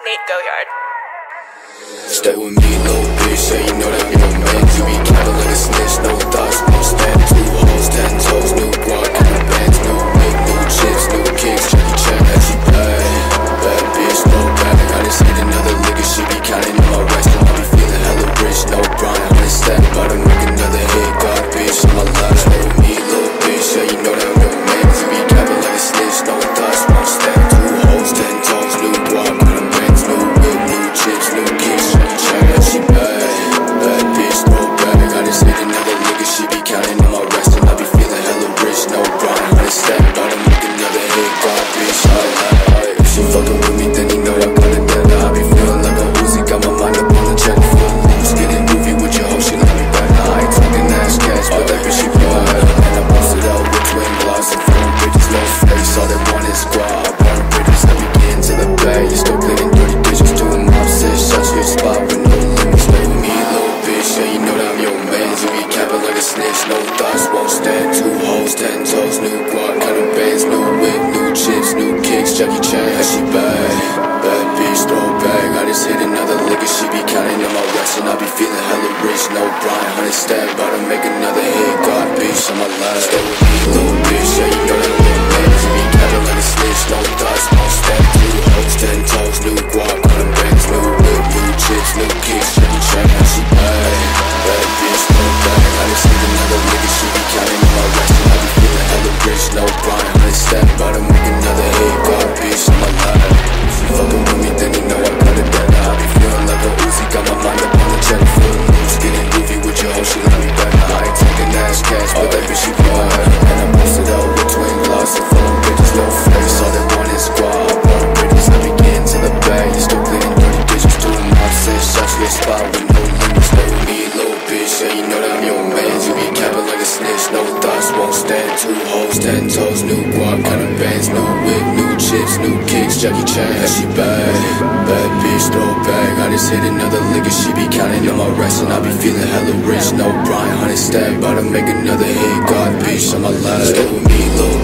Nate Goyard. Stay with me, little bitch, say you know that I'm your man. You be capping like a snitch, no thoughts, no stand. 2 hoes, 10 toes, new guac, new bands, new wig, new chips, new kicks. Jackie Chan, that she bad bitch, no bag. I just hit another liquor, she be counting on my rest. And I be feeling hella rich, no Brian, 100 stack. About to make another hit, God bitch, on my life. Stay with me, little bitch, say you know that I'm your man. You be capping like a snitch, no thoughts, no stand. 2 hoes, 10 toes, new guac, new bands, new wig, new chips, new kicks. She bad bitch, no bag. I just hit another nigga, she be counting on my rest. And I be feeling hella rich, no Brian, 100 stack. About to make another hit, God bitch, if she fucking with me, then you know I got it dead. I be feeling like a Uzi, got my mind up on the check. Full loose, getting goofy with your hoe, she let me back. I ain't talking ass cash, but that bitch she bad. And I posted out with twin blocks and phone bitches, no face. All they want is squad, burn bridges, let me get into the bag. You still clicking dirty digits, doing mob shit, shut your spot with no limits. Stay with me, little bitch, yeah, you know that I'm your man. You be capping like a snitch, no thoughts, won't stand. 2 hoes, 10 toes, new guac, kind of bands, new whip, new chips, new kicks. Jackie Chan, yeah, she bad bitch, throw bag. I just hit another liquor, she be counting on my rest. And I be feeling hella rich, no Brian, 100 stack. About to make another hit, God bitch, on my life. Stay with me, little bitch, yeah, you know that I'm your man. You be capping like a snitch, no thoughts, won't stand. 2 hoes, 10 toes, new guac, kind of bands, new whip, new chips, new kicks. Jackie Chan, yeah, she bad bitch, throw bag. I just hit another liquor, she be counting on my rest. And I be feeling hella rich, no Brian, 100 stack. About to make another hit, God bitch, on my life. If you fucking with me, then you know I got it better. I be feeling like a Uzi, got my mind up on the check. Full loose, getting goofy with your hoe, she let me back. I ain't talking ass cash, but that bitch she bad. And I posted out with twin blocks and phone bitches, no face. All they want is squad, burn bridges, let me get into the bag. You still clicking dirty digits, doing mob shit, shut your spot with no limits. Stay with me, little bitch, yeah, you know that I'm your man. You be capping like a snitch, no thoughts, won't stand. 2 hoes, 10 toes, new guac, kind of bands, new whip, new chips, new kicks. Jackie Chan, yeah, she bad bitch, throw bag. I just hit another liquor, she be counting on my rest. And I be feeling hella rich, no Brian, 100 stack. About to make another hit, God bitch, on my life. Stay with me, little